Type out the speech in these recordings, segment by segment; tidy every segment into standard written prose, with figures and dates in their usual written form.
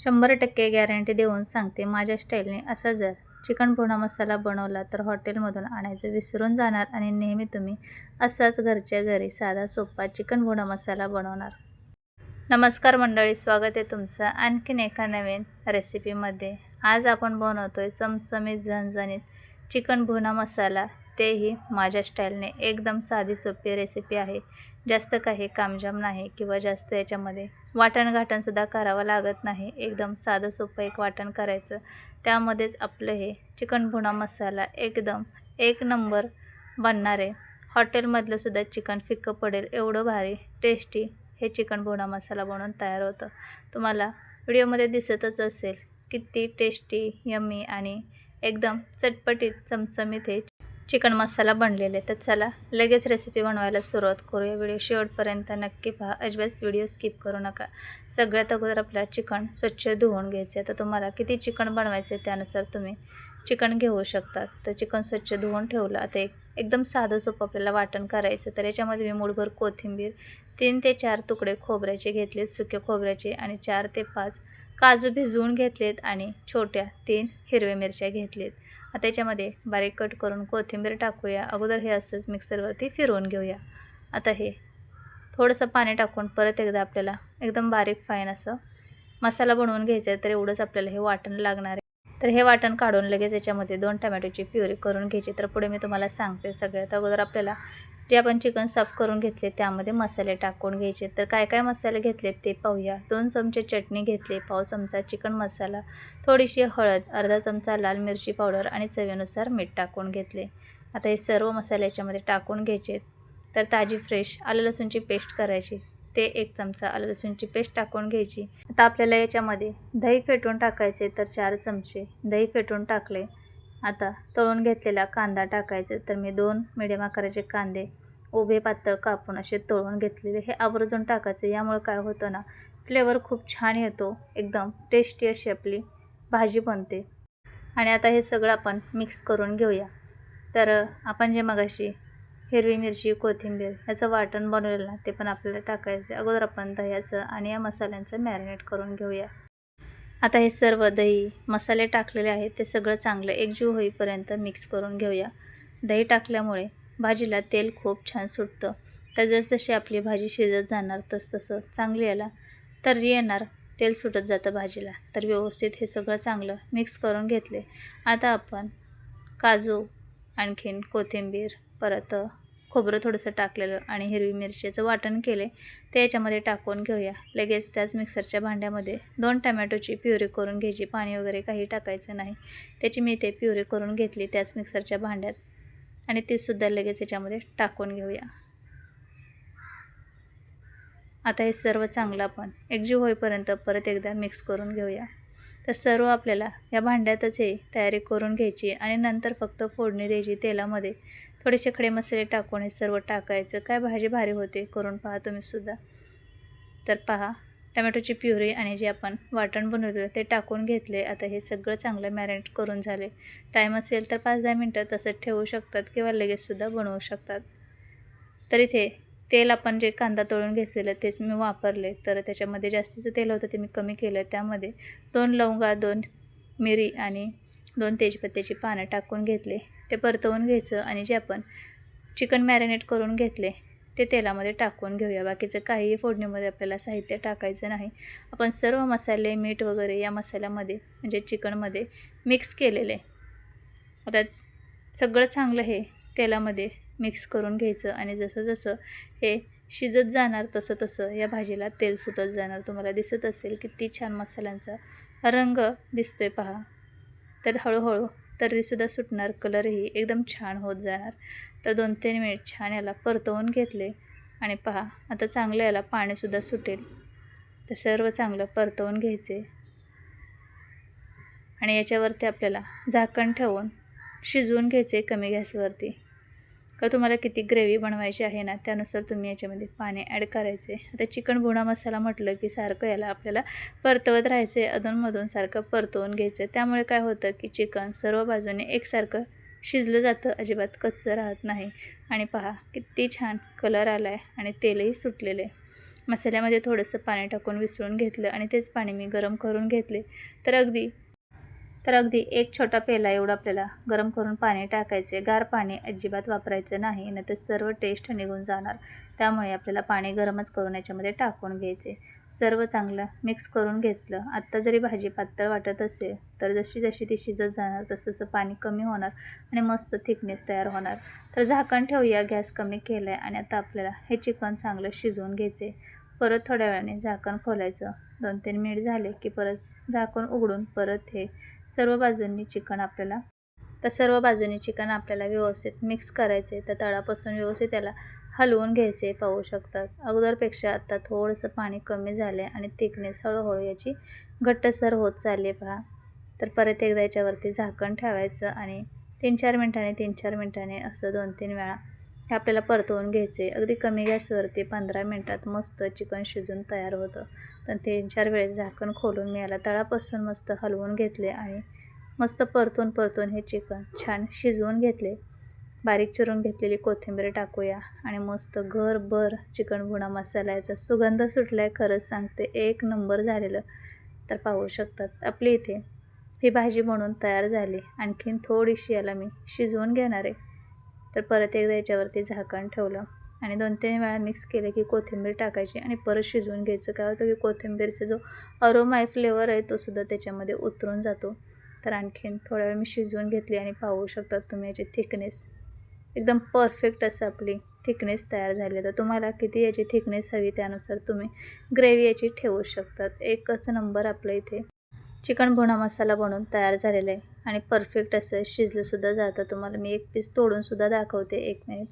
100% guarantee देऊन सांगते माझ्या स्टाईलने असा जर चिकन भुना मसाला बनवला तर हॉटेलमधून आणायचं विसरून जाणार आणि नेहमी तुम्ही असाच घरच्या घरी साधा सोपा चिकन भुना मसाला बनवणार। नमस्कार मंडळी, स्वागत आहे तुमचं आणखीन एका नवीन रेसिपीमध्ये। आज आपण बनवतोय चमचमीत झणझणीत चिकन भुना मसाला, तेही माझ्या स्टाईलने। एकदम साधी सोपी रेसिपी आहे, जास्त काही कामजाम नाही किंवा जास्त याच्यामध्ये वाटण सुद्धा करावं लागत नाही। एकदम साधं सोपं एक वाटण करायचं, त्यामध्येच आपलं हे चिकन भुना मसाला एकदम एक नंबर बनणार आहे। हॉटेलमधलं सुद्धा चिकन फिक्कं पडेल एवढं भारी टेस्टी हे चिकन भुना मसाला बनवून तयार होतं। तुम्हाला व्हिडिओमध्ये दिसतच असेल किती टेस्टी, यम्मी आणि एकदम चटपटीत चमचमीत हे चिकन मसाला बनलेले। तर चला लगेच रेसिपी बनवायला सुरुवात करूया। व्हिडिओ शेवटपर्यंत नक्की पहा, अजिबात व्हिडिओ स्किप करू नका। सगळ्यात अगोदर आपल्याला चिकन स्वच्छ धुवून घ्यायचे। तर तुम्हाला किती चिकन बनवायचे त्यानुसार तुम्ही चिकन घेऊ शकता। तर चिकन स्वच्छ धुवून ठेवलं। आता एकदम साधं सोपं आपल्याला वाटण करायचं। तर याच्यामध्ये मी मूठभर कोथिंबीर, 3 ते 4 तुकडे खोबऱ्याचे घेतलेत, सुके खोबऱ्याचे, आणि 4 ते 5 काजू भिजवून घेतलेत, आणि छोट्या 3 हिरव्या मिरच्या घेतलेत। आता याच्यामध्ये बारीक कट करून कोथिंबीर टाकूया। अगोदर हे असंच मिक्सरवरती फिरवून घेऊया। आता हे थोडंसं पाणी टाकून परत एकदा आपल्याला एकदम बारीक फाईन असं मसाला बनवून घ्यायचा आहे। तर एवढंच आपल्याला हे वाटण लागणार आहे। तर हे वाटण काढून लगेच याच्यामध्ये 2 टोमॅटोची प्युरी करून घ्यायची। तर पुढे मी तुम्हाला सांगते। सगळ्यात अगोदर आपल्याला जे आपण चिकन साफ करून घेतले त्यामध्ये मसाले टाकून घ्यायचे। तर काय काय मसाले घेतलेत ते पाहूया। 2 चमचे चटणी घेतली, पाव चमचा चिकन मसाला, थोडीशी हळद, अर्धा चमचा लाल मिरची पावडर आणि चवीनुसार मीठ टाकून घेतले। आता हे सर्व मसाले याच्यामध्ये टाकून घ्यायचे। तर ताजी फ्रेश आलं लसूणची पेस्ट करायची, ते 1 चमचा आलं लसूणची पेस्ट टाकून घ्यायची। आता आपल्याला याच्यामध्ये दही फेटून टाकायचे। तर 4 चमचे दही फेटून टाकले। आता तळून घेतलेला कांदा टाकायचे। तर मी 2 मिडियम आकाराचे कांदे उभे पातळ कापून असे तळून घेतलेले, हे आवर्जून टाकायचे। यामुळे काय होतं ना, फ्लेवर खूप छान येतो, एकदम टेस्टी अशी आपली भाजी बनते। आणि आता हे सगळं आपण मिक्स करून घेऊया। तर आपण जे मगाशी हिरवी मिरची, कोथिंबीर याचं वाटण बनवलेलं ना, ते पण आपल्याला टाकायचं। अगोदर आपण दह्याचं आणि या मसाल्यांचं मॅरिनेट करून घेऊया। आता हे सर्व दही मसाले टाकलेले आहेत ते सगळं चांगलं एकजीव होईपर्यंत मिक्स करून घेऊया। दही टाकल्यामुळे भाजीला तेल खूप छान सुटतं। तर जसजशी आपली भाजी शिजत जाणार तसतसं चांगली याला तर्री येणार, तेल सुटत जातं भाजीला। तर व्यवस्थित हे सगळं चांगलं मिक्स करून घेतले। आता आपण काजू, आणखीन कोथिंबीर, परत खोबरं थोडंसं टाकलेलं आणि हिरवी मिरचीचं वाटण केले ते याच्यामध्ये टाकून घेऊया। लगेच त्याच मिक्सरच्या भांड्यामध्ये 2 टोमॅटोची प्युरी करून घ्यायची, पाणी वगैरे काही टाकायचं नाही। त्याची मी ते प्युरी करून घेतली त्याच मिक्सरच्या भांड्यात, आणि ते सुद्धा लगेच याच्यामध्ये टाकून घेऊया। आता हे सर्व चांगलं आपण एकजीव होईपर्यंत परत एकदा मिक्स करून घेऊया। तर सर्व आपल्याला या भांड्यातच हे तयारी करून घ्यायची, आणि नंतर फक्त फोडणी द्यायची तेलामध्ये। थोडेसे खडे मसाले टाकून हे सर्व टाकायचं। काय भाजी भारी होते, करून पहा तुम्ही सुद्धा। तर पहा, टोमॅटोची प्युरी आणि जे आपण वाटण बनवलेलं ते टाकून घेतले। आता हे सगळं चांगलं मॅरिनेट करून झाले। टाईम असेल तर 5-10 मिनटं तसंच ठेवू शकतात किंवा लगेचसुद्धा बनवू शकतात। तर इथे तेल आपण जे कांदा तळून घेतलेलं तेच मी वापरले। तर त्याच्यामध्ये जास्तीचं तेल होतं ते मी कमी केलं। त्यामध्ये 2 लवंगा, 2 मिरी आणि 2 तेजपत्त्याची पानं टाकून घेतले, ते परतवून घ्यायचं। आणि जे आपण चिकन मॅरिनेट करून घेतले ते तेलामध्ये टाकून घेऊया। बाकीचं काहीही फोडणीमध्ये आपल्याला साहित्य टाकायचं नाही। आपण सर्व मसाले, मीठ वगैरे या मसाल्यामध्ये म्हणजे चिकनमध्ये मिक्स केलेले। आता सगळं चांगलं हे तेलामध्ये मिक्स करून घ्यायचं, आणि जसं जसं हे शिजत जाणार तसं तसं या भाजीला तेल सुटत जाणार। तुम्हाला दिसत असेल किती छान मसाल्यांचा रंग दिसतोय पहा। तर हळूहळू तर्रीसुद्धा सुटणार, कलरही एकदम छान होत जाणार। तर 2-3 मिनिट छान याला परतवून घेतले, आणि पहा आता चांगलं याला पाणीसुद्धा सुटेल। तर सर्व चांगलं परतवून घ्यायचे, आणि याच्यावरती आपल्याला झाकण ठेवून शिजवून घ्यायचे कमी गॅसवरती। तर तुम्हाला किती ग्रेव्ही बनवायची आहे ना, त्यानुसार तुम्ही याच्यामध्ये पाणी ॲड करायचे। आता चिकन भुना मसाला म्हटलं की सारखं याला आपल्याला परतवत राहायचे, अधूनमधून सारखं परतवून घ्यायचं। त्यामुळे काय होतं की चिकन सर्व बाजूने एकसारखं शिजलं जातं, अजिबात कच्चं राहत नाही। आणि पहा किती छान कलर आला आहे आणि तेलही सुटलेलं आहे। मसाल्यामध्ये थोडंसं पाणी टाकून विसळून घेतलं आणि तेच पाणी मी गरम करून घेतले. तर अगदी एक छोटा पेला एवढं आपल्याला गरम करून पाणी टाकायचे. गार पाणी अजिबात वापरायचं नाही, नाहीतर सर्व टेस्ट निघून जाणार. त्यामुळे आपल्याला पाणी गरमच करून याच्यामध्ये टाकून घ्यायचे. सर्व चांगलं मिक्स करून घेतलं. आत्ता जरी भाजी पातळ वाटत असेल तर जशी जशी ती शिजत जाणार तसं पाणी कमी होणार आणि मस्त थिकनेस तयार होणार. तर झाकण ठेवूया, गॅस कमी केला आहे आणि आता आपल्याला हे चिकन चांगलं शिजवून घ्यायचे. परत थोड्या वेळाने झाकण खोलायचं. 2-3 मिनिट झाले की परत झाकण उघडून परत हे सर्व बाजूंनी चिकन आपल्याला व्यवस्थित मिक्स करायचे. तर तळापासून व्यवस्थित त्याला हलवून घ्यायचे. पाहू शकतात अगोदरपेक्षा आता थोडंसं पाणी कमी झालं आहे आणि थिकनेस हळूहळू याची घट्टसर होत चालली पहा. तर परत एकदा याच्यावरती झाकण ठेवायचं आणि 3-4 मिनिटांनी असं 2-3 वेळा हे आपल्याला परतवून घ्यायचे. अगदी कमी गॅसवरती 15 मिनिटात मस्त चिकन शिजून तयार होतं. तर 3-4 वेळेस झाकण खोलून मी याला तळापासून मस्त हलवून घेतले आणि मस्त परतून हे चिकन छान शिजवून घेतले. बारीक चिरून घेतलेली कोथिंबीर टाकूया आणि मस्त घरभर चिकन भुना मसाला याचा सुगंध सुटला आहे. खरंच सांगते, एक नंबर झालेलं. तर पाहू शकतात आपली इथे ही भाजी बनवून तयार झाली. आणखीन थोडीशी याला मी शिजवून घेणार आहे. तर परत एकदा याच्यावरती झाकण ठेवलं आणि 2-3 वेळा मिक्स केलं की कोथिंबीर टाकायची आणि परत शिजवून घ्यायचं. काय होतं की कोथिंबीरचा जो अरोमा आहे, फ्लेवर आहे, तो सुद्धा त्याच्यामध्ये उतरून जातो. तर आणखीन थोडा वेळ मी शिजवून घेतली आणि पाहू शकतात तुम्ही याची थिकनेस एकदम परफेक्ट असं आपली थिकनेस तयार झाली. तर तुम्हाला किती याची थिकनेस हवी त्यानुसार तुम्ही ग्रेव्ही याची ठेवू शकतात. एकच नंबर आपलं इथे चिकन भुना मसाला बनवून तयार झालेला आहे आणि परफेक्ट असं शिजलंसुद्धा जातं. तुम्हाला मी एक पीस तोडूनसुद्धा दाखवते 1 मिनिट.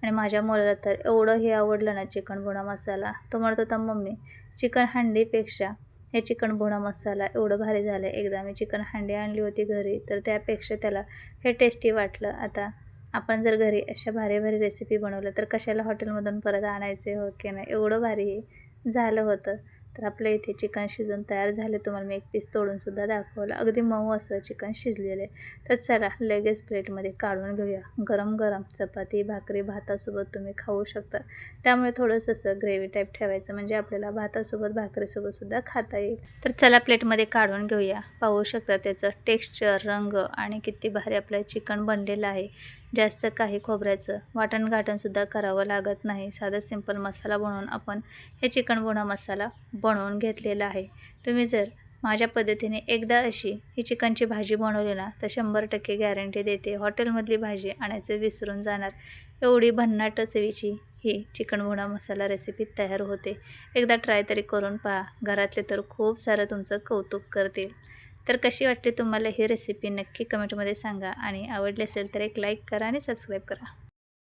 आणि माझ्या मुलाला तर एवढं हे आवडलं ना चिकन भुना मसाला. तो म्हणत होता, मम्मी चिकन हंडीपेक्षा हे चिकन भुना मसाला एवढं भारी झालं आहे. एकदा मी चिकन हंडी आणली होती घरी, तर त्यापेक्षा त्याला हे टेस्टी वाटलं. आता आपण जर घरी अशा भारी भारी रेसिपी बनवल्या तर कशाला हॉटेलमधून परत आणायचे, हो की नाही. एवढं भारी हे झालं होतं. तर आपल्या इथे चिकन शिजून तयार झाले. तुम्हाला मी एक पीस तोडूनसुद्धा दाखवलं. अगदी मऊ असं चिकन शिजलेलं आहे. तर चला लगेच प्लेटमध्ये काढून घेऊया. गरम गरम चपाती, भाकरी, भातासोबत तुम्ही खाऊ शकता. त्यामुळे थोडंसं असं ग्रेव्ही टाईप ठेवायचं, म्हणजे आपल्याला भातासोबत भाकरीसोबतसुद्धा खाता येईल. तर चला प्लेटमध्ये काढून घेऊया. पाहू शकता त्याचं टेक्स्चर, रंग आणि किती भारी आपलं चिकन बनलेलं आहे. जास्त काही खोबऱ्याचं वाटणघाटणसुद्धा करावं लागत नाही. साधा सिंपल मसाला बनवून आपण हे चिकन भुना मसाला बनवून घेतलेला आहे. तुम्ही जर माझ्या पद्धतीने एकदा अशी ही चिकनची भाजी बनवली ना, तर 100% गॅरंटी देते हॉटेलमधली भाजी आणायचं विसरून जाणार. एवढी भन्नाट चवीची ही चिकन भुना मसाला रेसिपी तयार होते. एकदा ट्राय तरी करून पहा. घरातले तर खूप सारं तुमचं कौतुक करतील. तर कशी वाटली तुम्हाला ही रेसिपी नक्की कमेंटमध्ये सांगा आणि आवडली असेल तर एक लाईक करा आणि सबस्क्राईब करा.